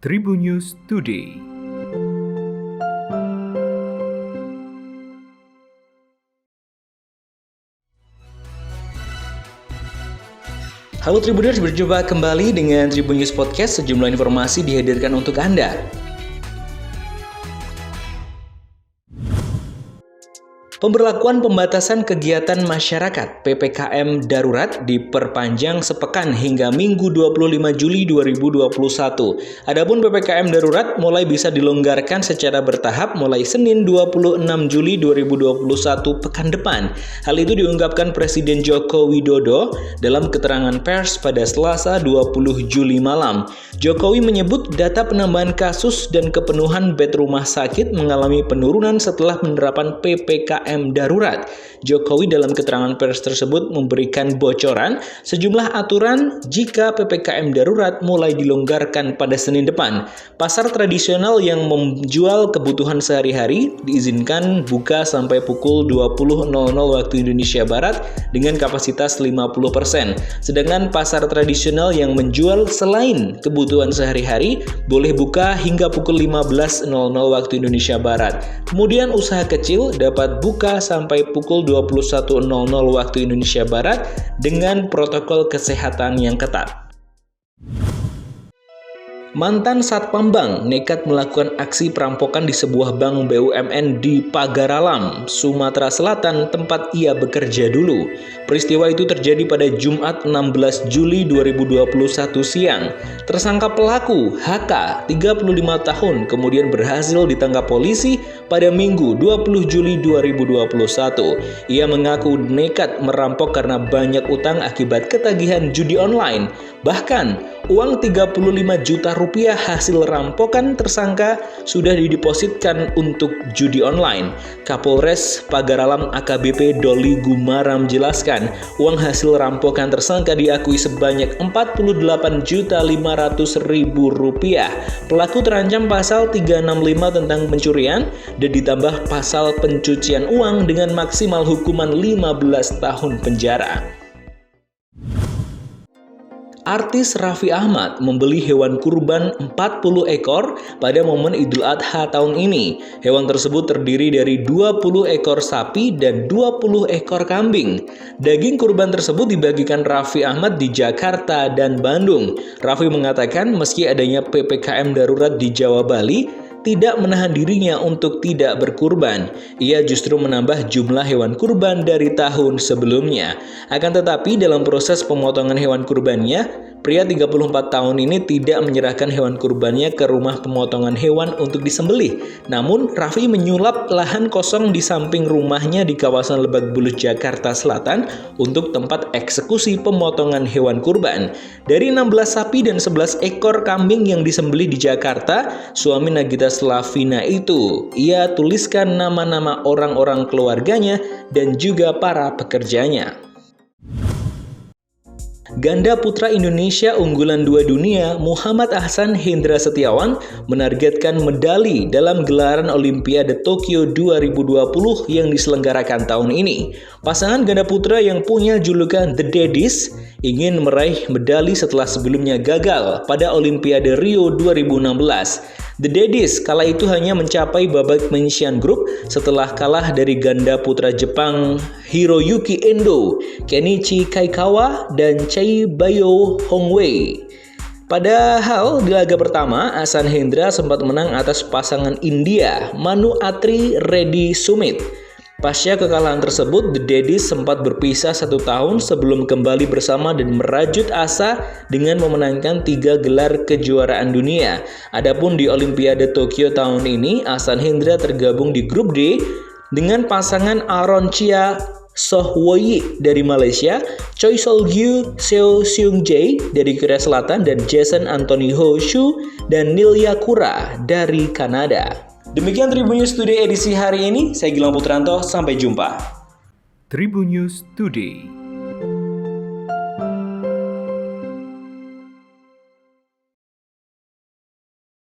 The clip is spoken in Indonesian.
Tribun News Today. Halo Tribuners, berjumpa kembali dengan Tribun News Podcast. Sejumlah informasi dihadirkan untuk Anda. Pemberlakuan pembatasan kegiatan masyarakat PPKM darurat diperpanjang sepekan hingga Minggu 25 Juli 2021. Adapun PPKM darurat mulai bisa dilonggarkan secara bertahap mulai Senin 26 Juli 2021 pekan depan. Hal itu diungkapkan Presiden Joko Widodo dalam keterangan pers pada Selasa 20 Juli malam. Jokowi menyebut data penambahan kasus dan kepenuhan bed rumah sakit mengalami penurunan setelah penerapan PPKM darurat. Jokowi dalam keterangan pers tersebut memberikan bocoran sejumlah aturan jika PPKM darurat mulai dilonggarkan pada Senin depan. Pasar tradisional yang menjual kebutuhan sehari-hari diizinkan buka sampai pukul 20.00 waktu Indonesia Barat dengan kapasitas 50%. Sedangkan pasar tradisional yang menjual selain kebutuhan sehari-hari boleh buka hingga pukul 15.00 waktu Indonesia Barat. Kemudian usaha kecil dapat buka sampai pukul 21.00 waktu Indonesia Barat dengan protokol kesehatan yang ketat. Mantan Satpam Bank nekat melakukan aksi perampokan di sebuah bank BUMN di Pagaralam, Sumatera Selatan, tempat ia bekerja dulu. Peristiwa itu terjadi pada Jumat 16 Juli 2021 siang. Tersangka pelaku, HK, 35 tahun, kemudian berhasil ditangkap polisi pada Minggu 20 Juli 2021. Ia mengaku nekat merampok karena banyak utang akibat ketagihan judi online. Bahkan, uang 35 juta rupiah hasil rampokan tersangka sudah didepositkan untuk judi online. Kapolres Pagaralam AKBP Doli Gumaram menjelaskan, uang hasil rampokan tersangka diakui sebanyak 48.500.000 rupiah. Pelaku terancam pasal 365 tentang pencurian dan ditambah pasal pencucian uang dengan maksimal hukuman 15 tahun penjara. Artis Raffi Ahmad membeli hewan kurban 40 ekor pada momen Idul Adha tahun ini. Hewan tersebut terdiri dari 20 ekor sapi dan 20 ekor kambing. Daging kurban tersebut dibagikan Raffi Ahmad di Jakarta dan Bandung. Raffi mengatakan meski adanya PPKM darurat di Jawa Bali, tidak menahan dirinya untuk tidak berkurban. Ia justru menambah jumlah hewan kurban dari tahun sebelumnya. Akan tetapi dalam proses pemotongan hewan kurbannya, pria 34 tahun ini tidak menyerahkan hewan kurbannya ke rumah pemotongan hewan untuk disembelih. Namun, Raffi menyulap lahan kosong di samping rumahnya di kawasan Lebak Bulus, Jakarta Selatan untuk tempat eksekusi pemotongan hewan kurban. Dari 16 sapi dan 11 ekor kambing yang disembelih di Jakarta, suami Nagita Slavina itu, ia tuliskan nama-nama orang-orang keluarganya dan juga para pekerjanya. Ganda putra Indonesia unggulan 2 dunia Muhammad Ahsan Hendra Setiawan menargetkan medali dalam gelaran Olimpiade Tokyo 2020 yang diselenggarakan tahun ini. Pasangan ganda putra yang punya julukan The Daddies ingin meraih medali setelah sebelumnya gagal pada Olimpiade Rio 2016. The Daddies kala itu hanya mencapai babak penyisihan grup setelah kalah dari ganda putra Jepang Hiroyuki Endo, Kenichi Kaikawa, dan Chei Bayo Hongwei. Padahal di laga pertama, Ahsan Hendra sempat menang atas pasangan India Manu Atri Reddy Sumit. Pasca kekalahan tersebut, The Daddies sempat berpisah 1 tahun sebelum kembali bersama dan merajut asa dengan memenangkan 3 gelar kejuaraan dunia. Adapun di Olimpiade Tokyo tahun ini, Ahsan Hendra tergabung di grup D dengan pasangan Aaron Chia Sohwoyi dari Malaysia, Choi Sol-gyu Seo Seung-jae dari Korea Selatan, dan Jason Anthony Ho Shu dan Neil Yakura dari Kanada. Demikian Tribun News Today edisi hari ini. Saya Gilang Putranto, sampai jumpa. Tribun News Today.